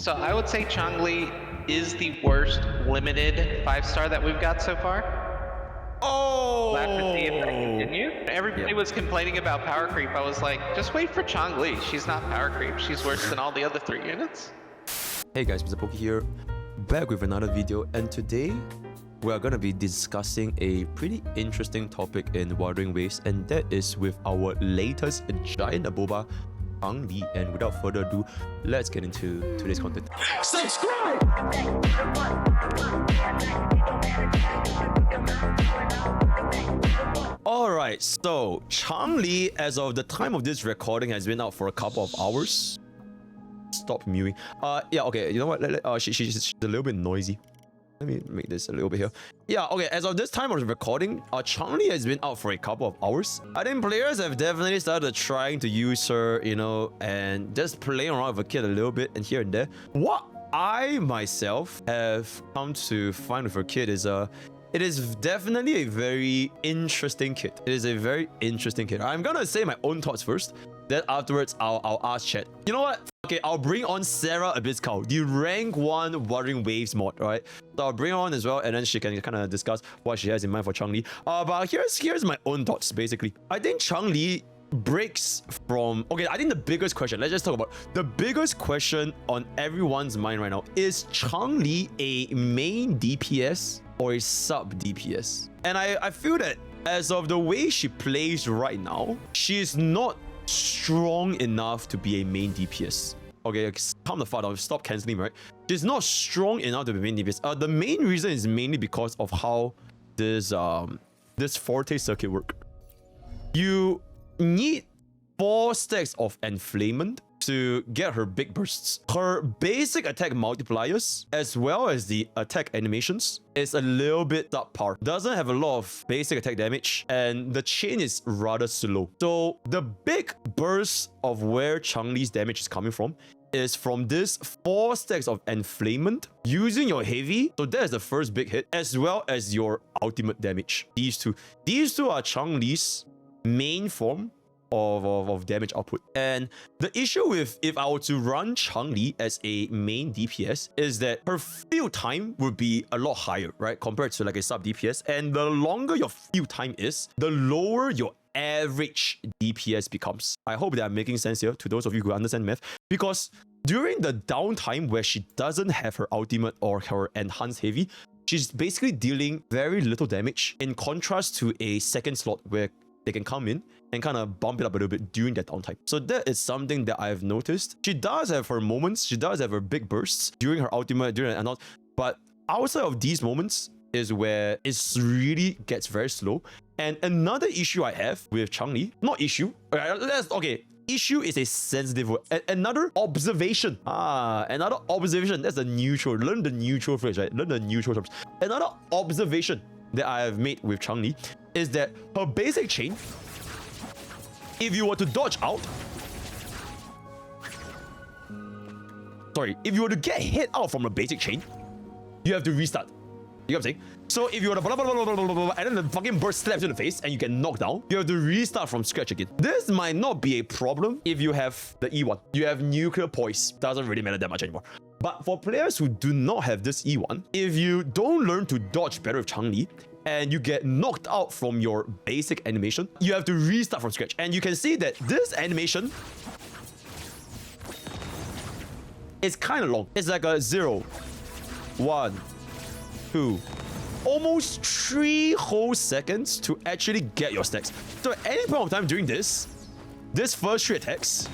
So I would say Changli is the worst limited 5-star that we've got so far. Oh! We'll have to see if that continue. Everybody was complaining about power creep. I was like, just wait for Changli. She's not power creep. She's worse than all the other 3 units. Hey guys, MrPokke here, back with another video, and today we are going to be discussing a pretty interesting topic in Wuthering Waves, and that is with our latest giant aboba, Changli. And without further ado, let's get into today's content. Subscribe! Alright, so Changli, as of the time of this recording, has been out for a couple of hours. Stop mewing. Yeah, okay, you know what? She's a little bit noisy. Let me make this a little bit here. Yeah, okay, as of this time of recording, Changli has been out for a couple of hours. I think players have definitely started trying to use her, you know, and just playing around with a kid a little bit and here and there. What I myself have come to find with her kid is it is definitely a very interesting kit. It is a very interesting kit. I'm gonna say my own thoughts first. Then afterwards, I'll ask chat. You know what? Okay, I'll bring on Serra Abyssal, the rank 1 Wuthering Waves mod, right? So I'll bring her on as well, and then she can kind of discuss what she has in mind for Changli. But here's my own thoughts, basically. I think Changli breaks from... Okay, I think the biggest question, let's just talk about... The biggest question on everyone's mind right now is Changli a main DPS or a sub DPS? And I feel that as of the way she plays right now, she's not strong enough to be a main DPS. Okay, calm the fuck down, stop cancelling, right? She's not strong enough to be main DPS. The main reason is mainly because of how this Forte circuit work. You need 4 stacks of enflammement to get her big bursts. Her basic attack multipliers, as well as the attack animations, is a little bit subpar. Doesn't have a lot of basic attack damage, and the chain is rather slow. So the big burst of where Changli's damage is coming from is from this 4 stacks of enflammement using your heavy. So that is the first big hit, as well as your ultimate damage. These two are Changli's main form of damage output. And the issue with if I were to run Changli as a main DPS is that her field time would be a lot higher, right? Compared to like a sub DPS. And the longer your field time is, the lower your average DPS becomes. I hope that I'm making sense here to those of you who understand math, because during the downtime where she doesn't have her ultimate or her enhanced heavy, she's basically dealing very little damage, in contrast to a second slot where they can come in and kind of bump it up a little bit during that downtime. So that is something that I've noticed. She does have her moments, she does have her big bursts during her ultimate, during and not, but outside of these moments is where it really gets very slow. And another issue I have with Changli, not issue, okay, issue is a sensitive word. Another observation. Another observation. That's a neutral. Learn the neutral phrase, right? Learn the neutral terms. Another observation that I have made with Changli is that her basic chain, if you were to dodge out, if you were to get hit out from a basic chain, you have to restart. You know what I'm saying? So if you were to blah, blah, blah, blah, blah, blah, and then the fucking burst slaps you in the face and you get knocked down, you have to restart from scratch again. This might not be a problem if you have the E1. You have nuclear poise. Doesn't really matter that much anymore. But for players who do not have this E1, if you don't learn to dodge better with Changli, and you get knocked out from your basic animation, you have to restart from scratch. And you can see that this animation is kind of long. It's like a 0, 1, 2, almost 3 whole seconds to actually get your stacks. So at any point of time during this first 3 attacks,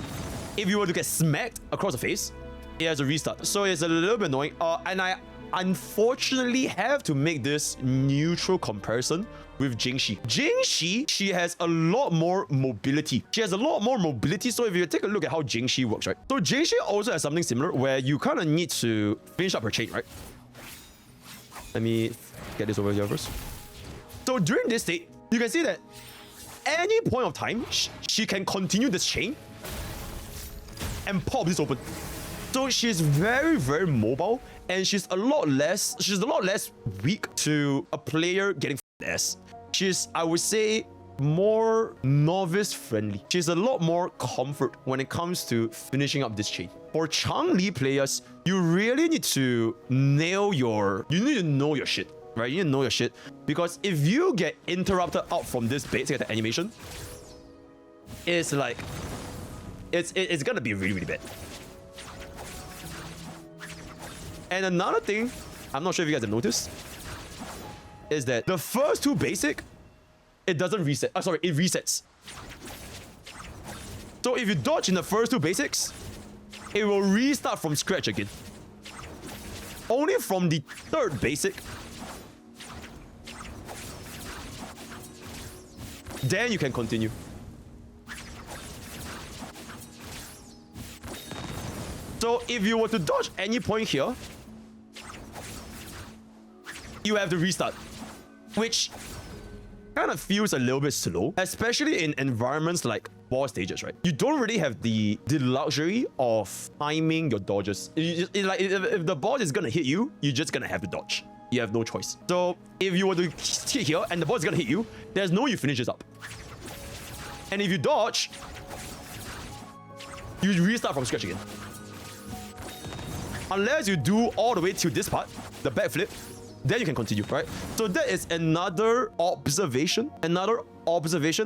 if you were to get smacked across the face, it has a restart. So it's a little bit annoying. And I unfortunately have to make this neutral comparison with Jinhsi. Jinhsi, she has a lot more mobility. So if you take a look at how Jinhsi works, right? So Jinhsi also has something similar where you kind of need to finish up her chain, right? Let me get this over here first. So during this state, you can see that any point of time, she can continue this chain and pop this open. So she's very, very mobile, and she's a lot less weak to a player getting ass. She's, I would say, more novice friendly. She's a lot more comfort when it comes to finishing up this chain. For Changli players, you really need to know your shit, right? You need to know your shit, because if you get interrupted out from this basic animation, it's like it's gonna be really bad. And another thing, I'm not sure if you guys have noticed, is that the first two basic, it doesn't reset. Sorry, it resets. So if you dodge in the first two basics, it will restart from scratch again. Only from the third basic, then you can continue. So if you were to dodge any point here, you have to restart, which kind of feels a little bit slow, especially in environments like boss stages, right? You don't really have the luxury of timing your dodges. If the boss is gonna hit you, you're just gonna have to dodge. You have no choice. So if you were to hit here and the boss is gonna hit you, there's no way you finish this up. And if you dodge, you restart from scratch again. Unless you do all the way to this part, the backflip, then you can continue, right? So that is another observation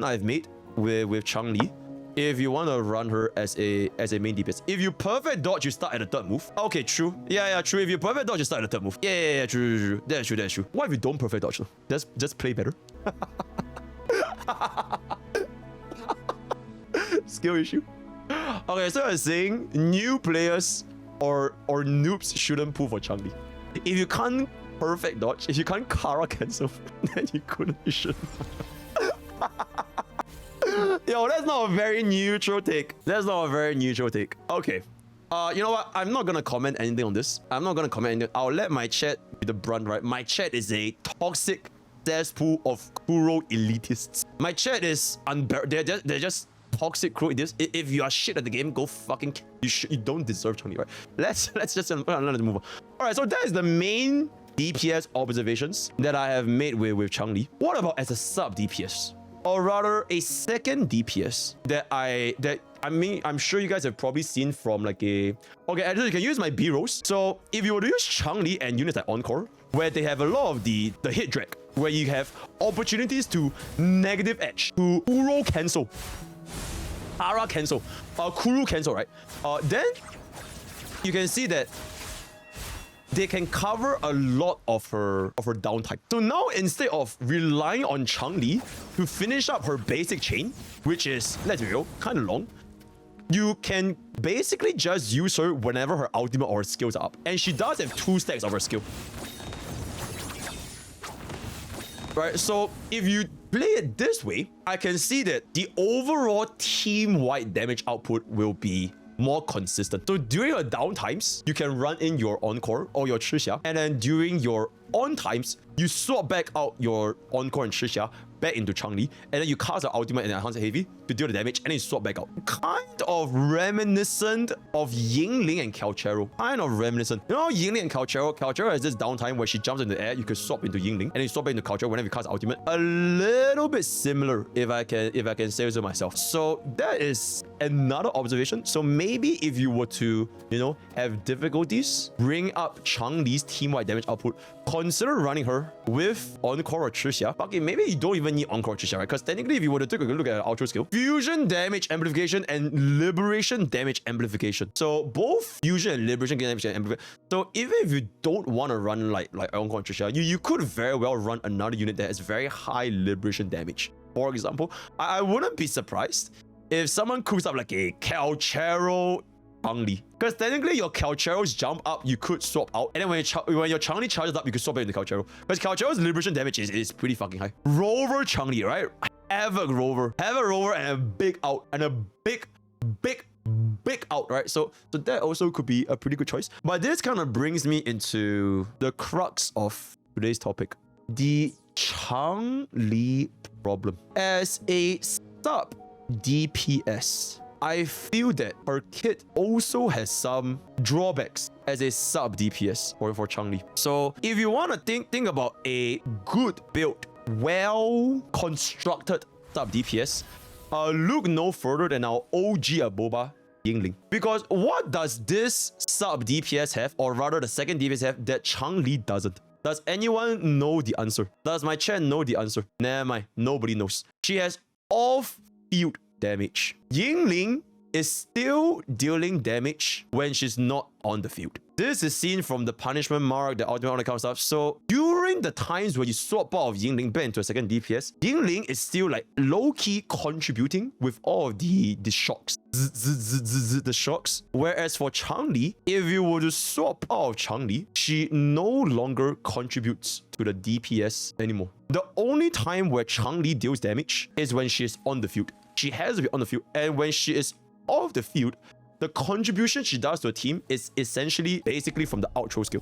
I've made with Changli. If you want to run her as a main DPS, if you perfect dodge, you start at the third move. Okay, true. Yeah, true. If you perfect dodge, you start at the third move. Yeah, true. That's true. What if you don't perfect dodge though? Just play better. Skill issue. Okay, so I was saying new players or noobs shouldn't pull for Changli. If you can't perfect dodge, if you can't Kara cancel, then you shouldn't. Yo, that's not a very neutral take. Okay. You know what? I'm not gonna comment anything on this. I'll let my chat be the brunt, right? My chat is a toxic cesspool of Kuro elitists. My chat is they're just toxic Kuro elitists. If you are shit at the game, go fucking. You don't deserve Changli, right? Let's just move on. All right, so that is the main DPS observations that I have made with Changli. What about as a sub DPS? Or rather, a second DPS I'm sure you guys have probably seen from like a... Okay, actually, you can use my B-rolls. So if you were to use Changli and units like Encore, where they have a lot of the hit drag, where you have opportunities to negative edge, to Kuro cancel, Ara cancel, Kuro cancel, right? Then you can see that they can cover a lot of her downtime. So now instead of relying on Changli to finish up her basic chain, which is, let's be real, kind of long, you can basically just use her whenever her ultimate or her skills are up. And she does have 2 stacks of her skill. Right, so if you play it this way, I can see that the overall team-wide damage output will be more consistent. So during your down times, you can run in your Encore or your Chixia, and then during your on times, you swap back out your Encore and Chixia back into Changli, and then you cast the ultimate and enhance heavy to deal the damage, and then you swap back out. Kind of reminiscent of Yinlin and Calchero. Kind of reminiscent. You know Yinlin and Calchero? Calchero has this downtime where she jumps in the air, you can swap into Yinlin, and then you swap back into Calchero whenever you cast ultimate. A little bit similar, if I can say so myself. So that is another observation. So maybe if you were to, have difficulties, bring up Changli's team-wide damage output, consider running her with Encore or Chixia. Okay, maybe you don't even need Encore or Chixia, right? Because technically, if you were to take a look at her ultra skill, fusion damage amplification and liberation damage amplification. So both fusion and liberation damage amplification. So even if you don't want to run like Encore and Chixia, you could very well run another unit that has very high liberation damage. For example, I wouldn't be surprised if someone cooks up like a Calchero Changli, because technically your Calcheros jump up, you could swap out, and then when your Changli charges up, you could swap into Calchero, because Calchero's liberation damage is pretty fucking high. Rover Changli, right? Have a rover and a big out, and a big out, right? So that also could be a pretty good choice. But this kind of brings me into the crux of today's topic, the Changli problem. As a sub DPS, I feel that her kit also has some drawbacks as a sub DPS for Changli. So if you want to think about a good build, well constructed Sub DPS, look no further than our OG Aboba, Yinlin. Because what does this Sub DPS have, or rather the second DPS have, that Changli doesn't? Does anyone know the answer? Does my chat know the answer? Never mind, nobody knows. She has off-field damage. Yinlin is still dealing damage when she's not on the field. This is seen from the punishment mark, the ultimate, all that kind of stuff. So during the times when you swap out of Yinlin back into a second DPS, Yinlin is still like low-key contributing with all of the shocks. The shocks. Whereas for Changli, if you were to swap out of Changli, she no longer contributes to the DPS anymore. The only time where Changli deals damage is when she is on the field. She has to be on the field, and when she is off the field, the contribution she does to a team is essentially basically from the outro skill,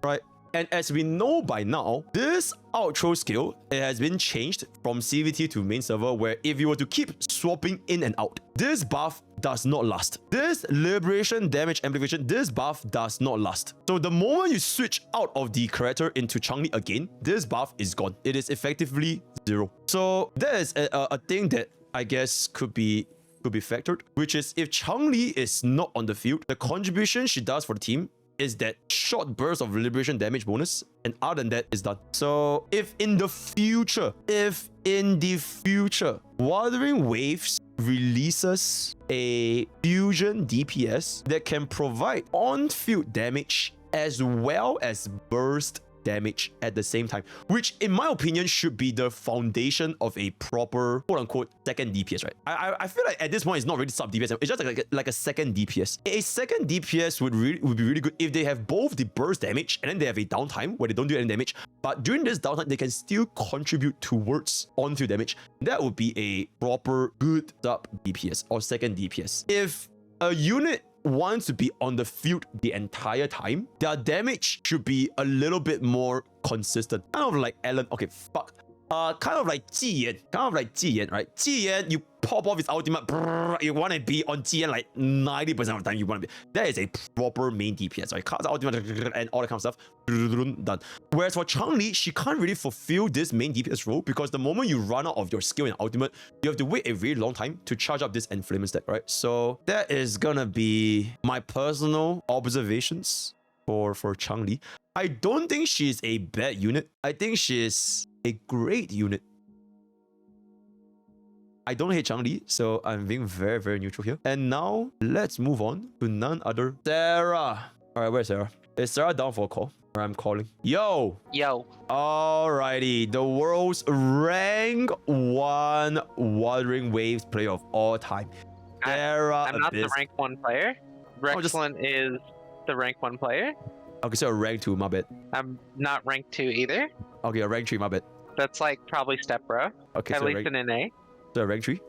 right? And as we know by now, this outro skill, it has been changed from CVT to main server, where if you were to keep swapping in and out, this buff does not last. This liberation damage amplification, this buff does not last. So the moment you switch out of the character into Changli again, this buff is gone. It is effectively 0. So that is a thing that I guess could be factored, which is if Changli is not on the field, the contribution she does for the team is that short burst of liberation damage bonus, and other than that, is done. So if in the future Wuthering Waves releases a fusion DPS that can provide on-field damage as well as burst damage at the same time, which in my opinion should be the foundation of a proper quote-unquote second DPS, right? I feel like at this point it's not really sub DPS, it's just like a second DPS. A second DPS would be really good if they have both the burst damage and then they have a downtime where they don't do any damage, but during this downtime they can still contribute towards on-field damage. That would be a proper good sub DPS or second DPS. If a unit wants to be on the field the entire time, their damage should be a little bit more consistent. Kind of like Alan. Okay, fuck. Kind of like Jiyan. Right? Jiyan, you pop off his ultimate, brrr, you want to be on Jiyan like 90% of the time you want to be. That is a proper main DPS, right? Cast ultimate and all that kind of stuff, done. Whereas for Changli, she can't really fulfill this main DPS role because the moment you run out of your skill and ultimate, you have to wait a very long time to charge up this enflamming stack, right? So that is gonna be my personal observations for Changli. I don't think she's a bad unit. I think she's a great unit. I don't hate Changli, so I'm being very, very neutral here. And now, let's move on to none other Serra. Alright, where's Serra? Is Serra down for a call? Or I'm calling. Yo! Alrighty, the world's rank 1 Wuthering Waves player of all time. Serra. I'm not the rank 1 player. Rexlin is the rank 1 player. Okay, so a rank 2, my bad. I'm not rank 2 either. Okay, a rank 3, my bad. That's like probably step bro. Okay, at so least in an A. So a rank 3?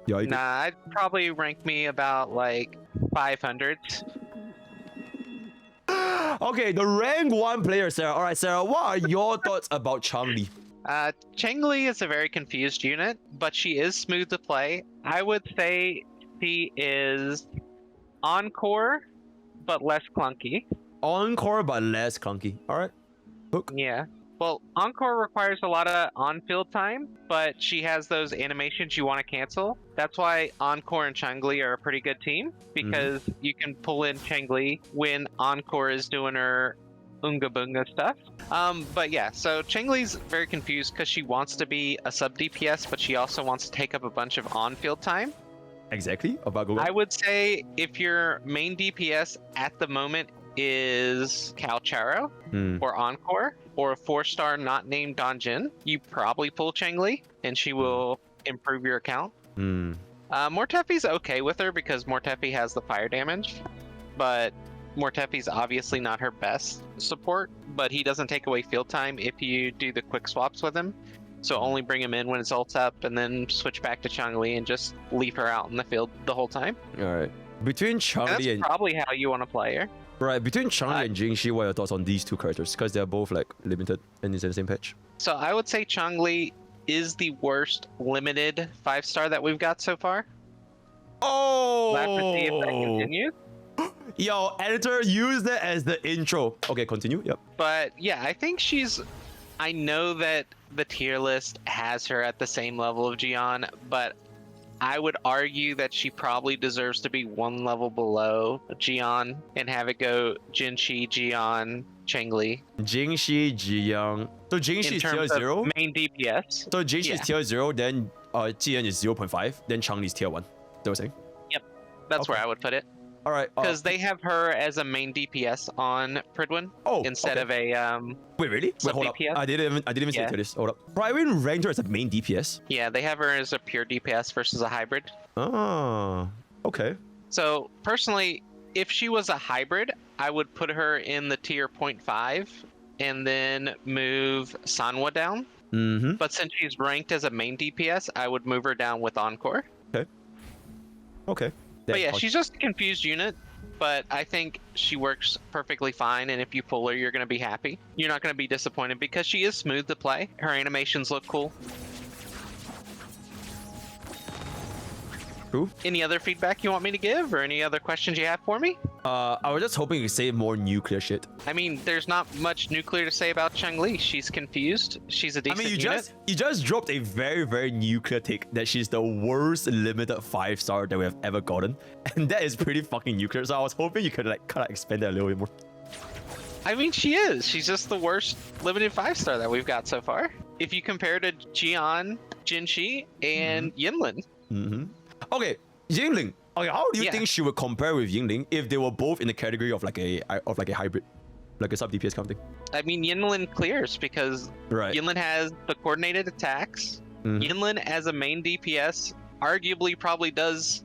Yeah, nah, I'd probably rank me about like 500. Okay, the rank 1 player, Serra. Alright, Serra, what are your thoughts about Changli? Changli is a very confused unit, but she is smooth to play. I would say she is encore, but less clunky. Encore, but less clunky. Alright. Hook. Yeah. Well, Encore requires a lot of on-field time, but she has those animations you want to cancel. That's why Encore and Changli are a pretty good team, because you can pull in Changli when Encore is doing her Unga Bunga stuff. But yeah, so Changli's very confused because she wants to be a sub DPS, but she also wants to take up a bunch of on-field time. Exactly. About Google. I would say if your main DPS at the moment is Calcharo or Encore or a 4-star not named Donjin, you probably pull Changli and she will improve your account. Mortefi's okay with her because Mortefi has the fire damage, but Mortefi's obviously not her best support, but he doesn't take away field time if you do the quick swaps with him. So only bring him in when his ult's up and then switch back to Changli and just leave her out in the field the whole time. Alright. Between Changli and... That's probably how you want to play her. Right, between Changli and Jinhsi, what are your thoughts on these two characters? Because they're both like limited and it's in the same patch. So I would say Changli is the worst limited 5-star that we've got so far. Oh! We'll have to see if that continues. Yo, editor, use that as the intro. Okay, continue. Yep. But yeah, I think she's I know that the tier list has her at the same level of Jiyan, but I would argue that she probably deserves to be one level below Jiyan and have it go Jinhsi, Jiyan, Changli. Jinhsi, Jiyan. So Jinhsi is tier 0? Main DPS. So Jinhsi is tier 0, then Jiyan is 0.5, then Changli is tier 1. Is that what you're saying? Yep. That's where I would put it. All right. Because they have her as a main DPS on Prydwen instead of a Wait, really? Wait, hold DPS? up. I didn't even say this. Hold up. Prydwen ranked her as a main DPS. Yeah, they have her as a pure DPS versus a hybrid. Oh, okay. So personally, if she was a hybrid, I would put her in the tier 0.5 and then move Sanwa down. Mm-hmm. But since she's ranked as a main DPS, I would move her down with Encore. Okay. But yeah, she's just a confused unit, but I think she works perfectly fine, and if you pull her, you're going to be happy. You're not going to be disappointed because she is smooth to play. Her animations look cool. Cool. Any other feedback you want me to give, or any other questions you have for me? I was just hoping you could say more nuclear shit. I mean, there's not much nuclear to say about Changli. She's confused. She's a decent unit. You just dropped a very, very nuclear take that she's the worst limited 5-star that we have ever gotten, and that is pretty fucking nuclear. So I was hoping you could like kind of expand that a little bit more. I mean, she is. She's just the worst limited 5-star that we've got so far. If you compare to Jiyan, Jinhsi, and Yinlin. Mm-hmm. Okay, Yinlin. Okay, how do you think she would compare with Yinlin if they were both in the category of like a hybrid, like a sub DPS kind of thing? I mean, Yinlin clears because Yinlin has the coordinated attacks. Yinlin as a main DPS arguably probably does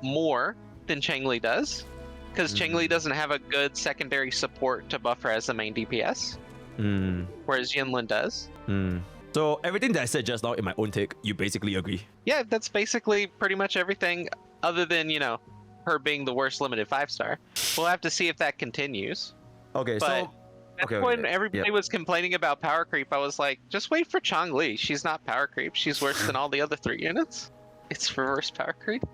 more than Changli does, because Changli doesn't have a good secondary support to buff her as the main DPS, whereas Yinlin does. So everything that I said just now in my own take, you basically agree? Yeah, that's basically pretty much everything, other than, you know, her being the worst limited 5-star. We'll have to see if that continues. Okay, but when everybody was complaining about power creep, I was like, just wait for Changli. She's not power creep. She's worse than all the other 3 units. It's reverse power creep.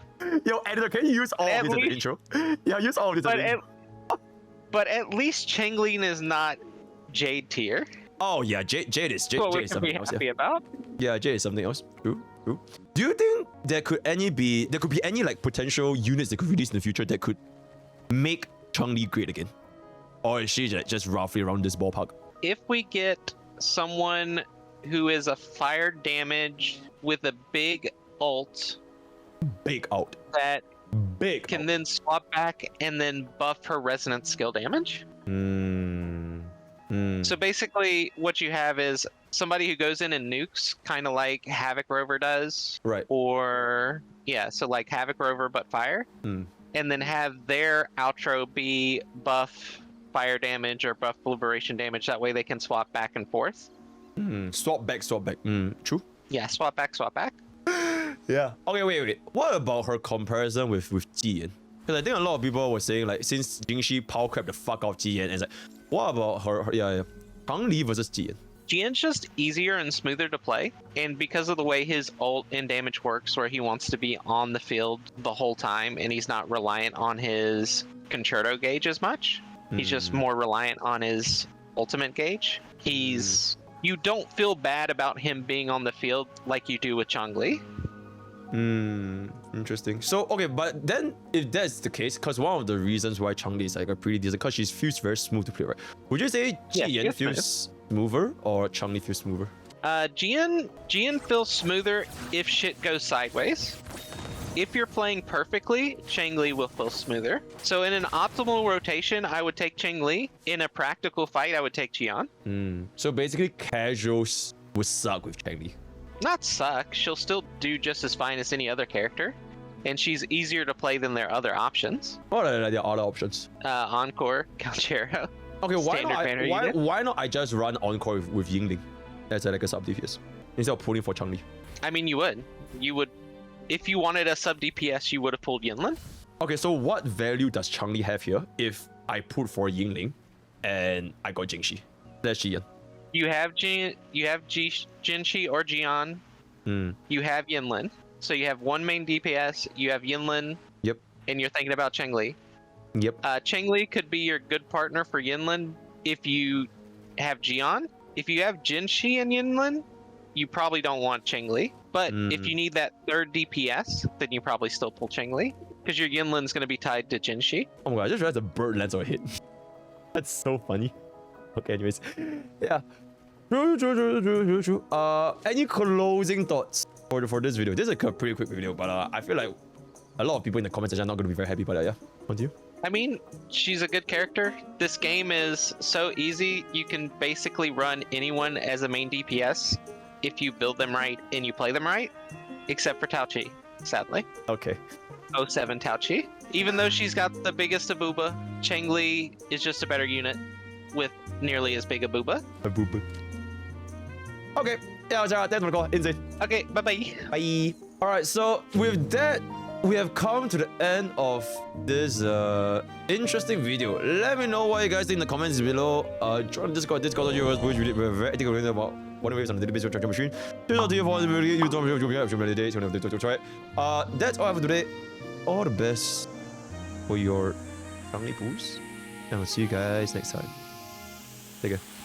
Yo, editor, can you use all of this as the intro? Yeah, use all of this as the intro. But at least Changli is not Jade tier. Oh yeah, Jade is something else. About. Yeah, Jade is something else. True. Do you think there could be any like potential units that could release in the future that could make Changli great again, or is she just roughly around this ballpark? If we get someone who is a fire damage with a big ult, that can then swap back and then buff her resonance skill damage. So basically what you have is somebody who goes in and nukes, kind of like Havoc Rover does. Right. Or, so like Havoc Rover but fire. And then have their outro be buff fire damage or buff liberation damage. That way they can swap back and forth. Swap back. True. Yeah, swap back. Yeah. Okay, wait. What about her comparison with Jiyan? Because I think a lot of people were saying, like, since Jinhsi power crap the fuck out Jiyan, and it's like, what about her Changli versus Jiyan? Jiyan's just easier and smoother to play, and because of the way his ult and damage works, where he wants to be on the field the whole time, and he's not reliant on his concerto gauge as much, he's just more reliant on his ultimate gauge. You don't feel bad about him being on the field like you do with Changli. Interesting. So okay, but then if that's the case, because one of the reasons why Changli is like a pretty decent, because she feels very smooth to play, right? Would you say Jiyan feels smoother or Changli feels smoother? Jiyan feels smoother if shit goes sideways. If you're playing perfectly, Changli will feel smoother. So in an optimal rotation, I would take Changli. In a practical fight, I would take Jiyan. So basically, casuals would suck with Changli. Not suck. She'll still do just as fine as any other character, and she's easier to play than their other options. What are the other options? Encore, Calchero. Okay, why not I just run Encore with Yinlin as like a sub DPS instead of pulling for Changli? I mean, you would. If you wanted a sub DPS, you would have pulled Yinlin. Okay, so what value does Changli have here if I pulled for Yinlin and I got Jinhsi? That's Jiyan. You have Jinhsi or Jiyan. You have Yinlin. So you have one main DPS, you have Yinlin. Yep. And you're thinking about Changli. Yep. Changli could be your good partner for Yinlin if you have Jiyan, If you have Jinhsi and Yinlin, you probably don't want Changli. But if you need that third DPS, then you probably still pull Changli. Because your Yinlin's going to be tied to Jinhsi. Oh my god, I just realized the bird lands on a hit. That's so funny. Okay, anyways. Yeah. True. Any closing thoughts for this video? This is a pretty quick video, but I feel like a lot of people in the comments are not going to be very happy about that, yeah? On to you? I mean, she's a good character. This game is so easy. You can basically run anyone as a main DPS if you build them right and you play them right, except for Tao Chi, sadly. Okay. 07 Tao Chi. Even though she's got the biggest Abuba, Changli is just a better unit with nearly as big a Booba. Abuba. Okay. Yeah, thanks for the call. Insane. Okay, bye-bye. Bye. Alright, so with that, we have come to the end of this interesting video. Let me know what you guys think in the comments below. Join the Discord viewers, which we're very active about Wuthering waves on the database structure machine. Turn out to you for the video. You don't have to try it. That's all I have for today. All the best for your Changli pools. And we'll see you guys next time. Take care.